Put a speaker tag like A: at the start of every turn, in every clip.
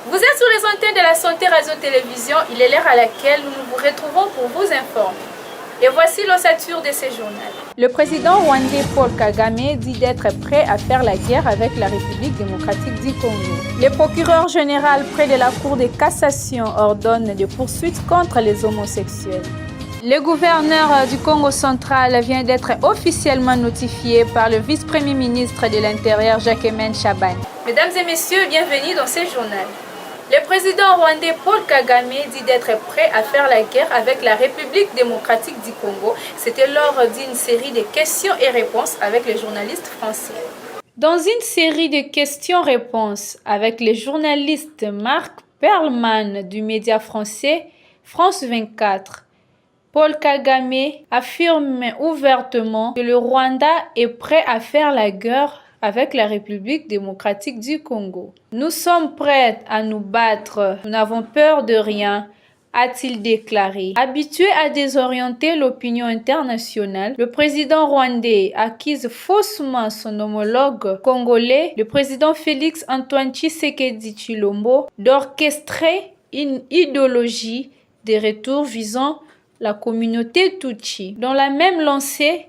A: Vous êtes sur les antennes de la Santé Radio-Télévision. Il est l'heure à laquelle nous vous retrouvons pour vous informer. Et voici l'ossature de ce journal. Le président rwandais Paul Kagame dit d'être prêt à faire la guerre avec la République démocratique du Congo. Le procureur général près de la Cour de cassation ordonne des poursuites contre les homosexuels. Le gouverneur du Congo central vient d'être officiellement notifié par le vice-premier ministre de l'Intérieur Jacquemain Shabani. Mesdames et messieurs, bienvenue dans ce journal. Le président rwandais Paul Kagame dit d'être prêt à faire la guerre avec la République démocratique du Congo. C'était lors d'une série de questions et réponses avec les journalistes français. Dans une série de questions-réponses avec le journaliste Marc Perlman du média français France 24, Paul Kagame affirme ouvertement que le Rwanda est prêt à faire la guerre avec la République démocratique du Congo. Nous sommes prêts à nous battre, nous n'avons peur de rien, a-t-il déclaré. Habitué à désorienter l'opinion internationale, le président rwandais accuse faussement son homologue congolais, le président Félix Antoine Tshisekedi Tshilombo, d'orchestrer une idéologie de retour visant la communauté Tutsi. Dans la même lancée,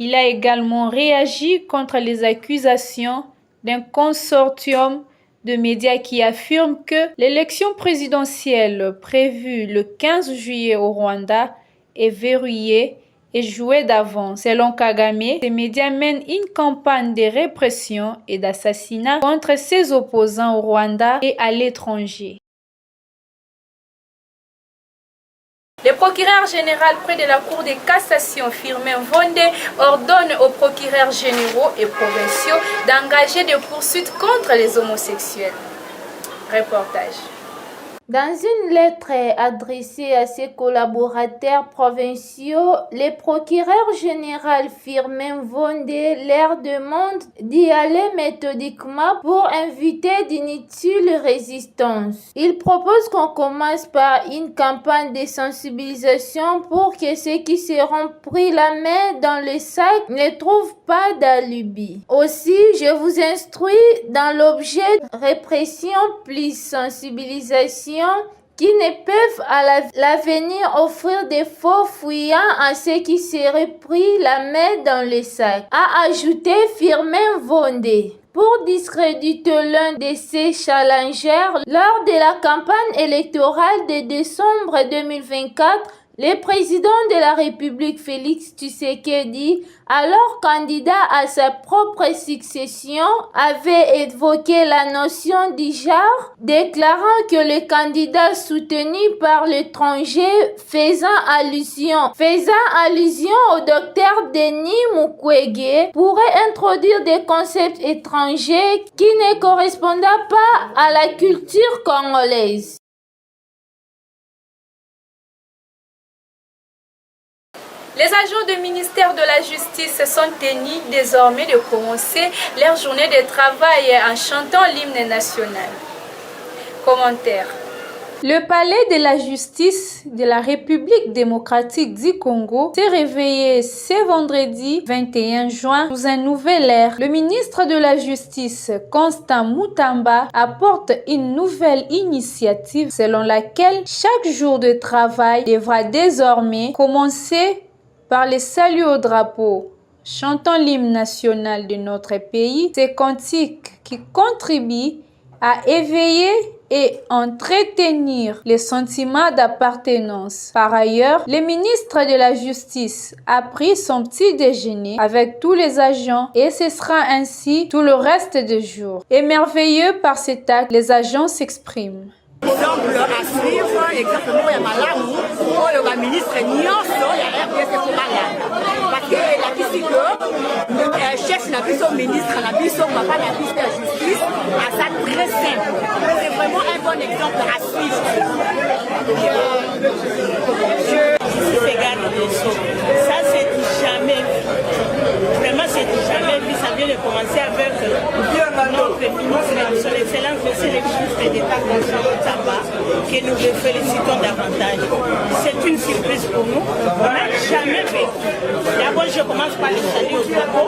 A: il a également réagi contre les accusations d'un consortium de médias qui affirme que l'élection présidentielle prévue le 15 juillet au Rwanda est verrouillée et jouée d'avance. Selon Kagame, ces médias mènent une campagne de répression et d'assassinat contre ses opposants au Rwanda et à l'étranger. Le procureur général près de la Cour de cassation, Firmin Vonde, ordonne aux procureurs généraux et provinciaux d'engager des poursuites contre les homosexuels. Reportage.
B: Dans une lettre adressée à ses collaborateurs provinciaux, le procureur général Firmin Vonde leur demande d'y aller méthodiquement pour éviter d'inutiles résistances. Il propose qu'on commence par une campagne de sensibilisation pour que ceux qui seront pris la main dans le sac ne trouvent pas d'alibi. Aussi, je vous instruis dans l'objet répression plus sensibilisation qui ne peuvent à l'avenir offrir des faux fuyants à ceux qui seraient pris la main dans le sac, a ajouté Firmin Vonde. Pour discréditer l'un de ces challengers, lors de la campagne électorale de décembre 2024, le président de la République Félix Tshisekedi, alors candidat à sa propre succession, avait évoqué la notion du genre, déclarant que le candidat soutenu par l'étranger faisant allusion au docteur Denis Mukwege pourrait introduire des concepts étrangers qui ne correspondent pas à la culture congolaise.
A: Les agents du ministère de la Justice sont tenus désormais de commencer leur journée de travail en chantant l'hymne national. Commentaire. Le palais de la justice de la République démocratique du Congo s'est réveillé ce vendredi 21 juin sous un nouvel air. Le ministre de la Justice, Constant Mutamba, apporte une nouvelle initiative selon laquelle chaque jour de travail devra désormais commencer par les saluts au drapeau, chantant l'hymne national de notre pays, ces cantiques qui contribuent à éveiller et entretenir les sentiments d'appartenance. Par ailleurs, le ministre de la Justice a pris son petit déjeuner avec tous les agents et ce sera ainsi tout le reste du jour. Émerveilleux par cet acte, les agents s'expriment.
C: Exemple à suivre, exactement, il y a malamu, le ministre Nyonso, il y a RDS et Malade. Parce que la question que chef n'a plus son ministre, n'a plus son papa, n'a plus la justice, à ça très simple. C'est vraiment un bon exemple à suivre. Je regarde les choses. Ça, c'est jamais vu. Vraiment, c'est jamais vu. Ça vient de commencer avec notre ministre de son excellence, monsieur le ministre d'État,
D: que nous le félicitons davantage. C'est une surprise pour nous. On n'a jamais vécu. D'abord, je commence par le salut au drapeau.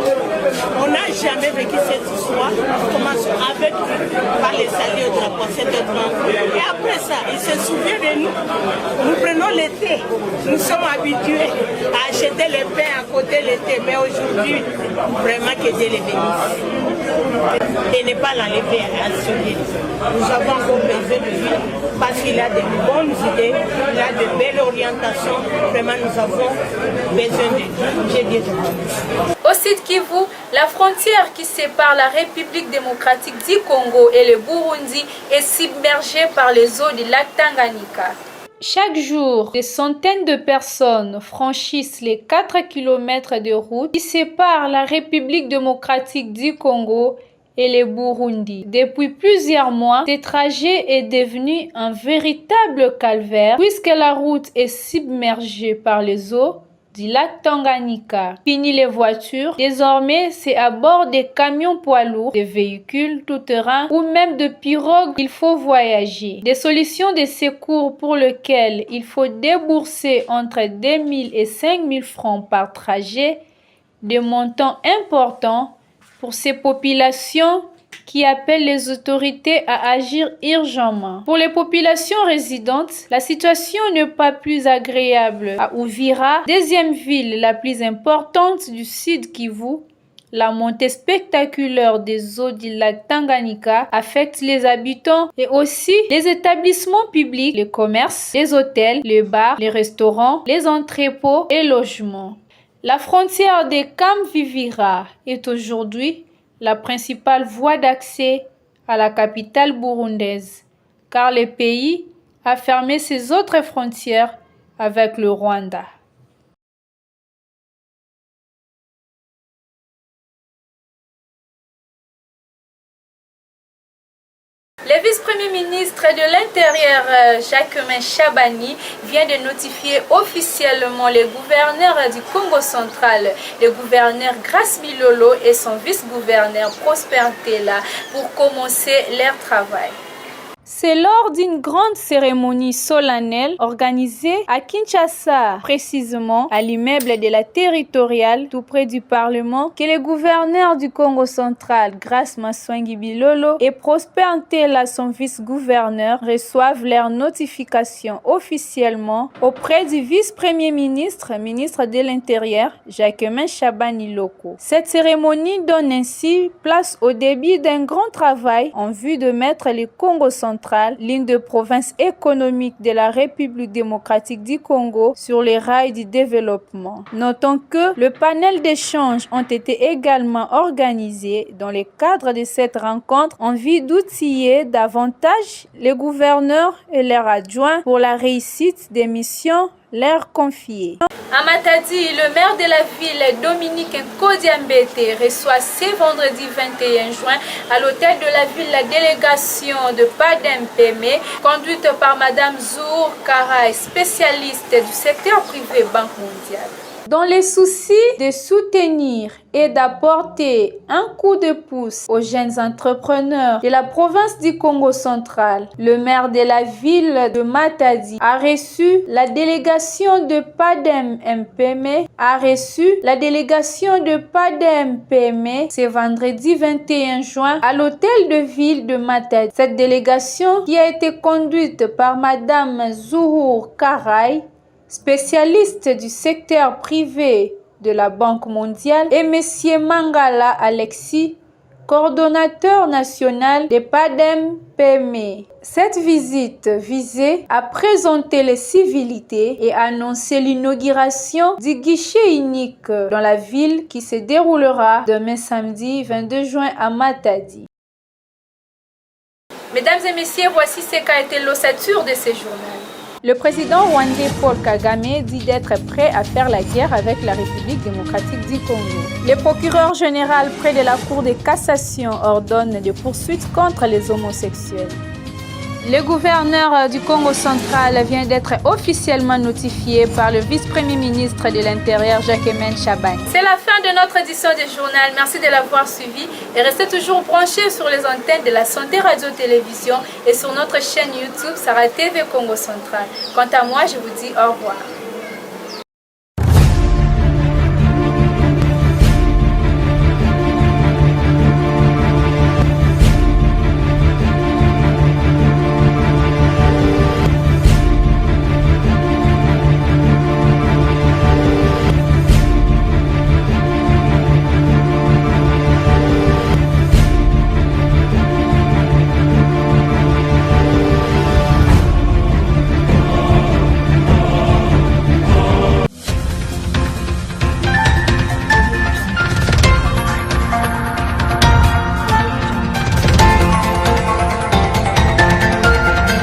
D: On n'a jamais vécu cette histoire. On commence avec par le salut au drapeau, cette étrange. Et après ça, il se souvient de nous. Nous prenons l'été. Nous sommes habitués à acheter le pain à côté l'été. Mais aujourd'hui, vraiment que Dieu les bénisse. Et ne pas l'enlever à celui. Nous avons encore besoin de lui parce qu'il a de bonnes idées, il a de belles orientations. Vraiment, nous avons besoin de lui. J'ai dit de vous.
A: Au sud Kivu, la frontière qui sépare la République démocratique du Congo et le Burundi est submergée par les eaux du lac Tanganyika. Chaque jour, des centaines de personnes franchissent les 4 kilomètres de route qui séparent la République démocratique du Congo et le Burundi. Depuis plusieurs mois, ce trajet est devenu un véritable calvaire puisque la route est submergée par les eaux du lac Tanganyika. Fini les voitures, désormais c'est à bord des camions poids lourds, des véhicules tout-terrain ou même de pirogues qu'il faut voyager. Des solutions de secours pour lesquelles il faut débourser entre 2 000 et 5 000 francs par trajet, des montants importants pour ces populations qui appellent les autorités à agir urgemment. Pour les populations résidentes, la situation n'est pas plus agréable. À Uvira, deuxième ville la plus importante du sud Kivu, la montée spectaculaire des eaux du lac Tanganyika affecte les habitants et aussi les établissements publics, les commerces, les hôtels, les bars, les restaurants, les entrepôts et logements. La frontière des Kamvivira est aujourd'hui la principale voie d'accès à la capitale burundaise, car le pays a fermé ses autres frontières avec le Rwanda. Le vice-premier ministre de l'Intérieur, Jacquemain Chabani, vient de notifier officiellement le gouverneur du Congo central, le gouverneur Grace Milolo et son vice-gouverneur Prosper Ntela pour commencer leur travail. C'est lors d'une grande cérémonie solennelle organisée à Kinshasa, précisément à l'immeuble de la territoriale tout près du Parlement, que les gouverneurs du Congo central, Grace Maswangi Bilolo et Prosper Ntela, son vice-gouverneur, reçoivent leur notification officiellement auprès du vice-premier ministre, ministre de l'Intérieur, Jacquemain Chabani Loko. Cette cérémonie donne ainsi place au début d'un grand travail en vue de mettre le Congo central, l'une des provinces économiques de la République démocratique du Congo, sur les rails du développement. Notons que le panel d'échange ont été également organisés dans le cadre de cette rencontre en vue d'outiller davantage les gouverneurs et leurs adjoints pour la réussite des missions leur confiées. À Matadi, le maire de la ville, Dominique Nkodiambete, reçoit ce vendredi 21 juin à l'hôtel de la ville la délégation de PADEM-PME, conduite par Madame Zour Karay, spécialiste du secteur privé Banque mondiale. Dans les soucis de soutenir et d'apporter un coup de pouce aux jeunes entrepreneurs de la province du Congo central, le maire de la ville de Matadi a reçu la délégation de PADEM-MPME, ce vendredi 21 juin à l'hôtel de ville de Matadi. Cette délégation qui a été conduite par Madame Zour Karay, spécialiste du secteur privé de la Banque mondiale, et M. Mangala Alexis, coordonnateur national des PADEM-PME. Cette visite visait à présenter les civilités et annoncer l'inauguration du guichet unique dans la ville qui se déroulera demain samedi 22 juin à Matadi. Mesdames et messieurs, voici ce qu'a été l'ossature de ce journal. Le président rwandais Paul Kagame dit d'être prêt à faire la guerre avec la République démocratique du Congo. Le procureur général près de la Cour de cassation ordonne des poursuites contre les homosexuels. Le gouverneur du Congo central vient d'être officiellement notifié par le vice-premier ministre de l'Intérieur, Jacquemaine Chaban. C'est la fin de notre édition du journal. Merci de l'avoir suivi et restez toujours branchés sur les antennes de la Santé Radio-Télévision et sur notre chaîne YouTube Sarah TV Congo Central. Quant à moi, je vous dis au revoir.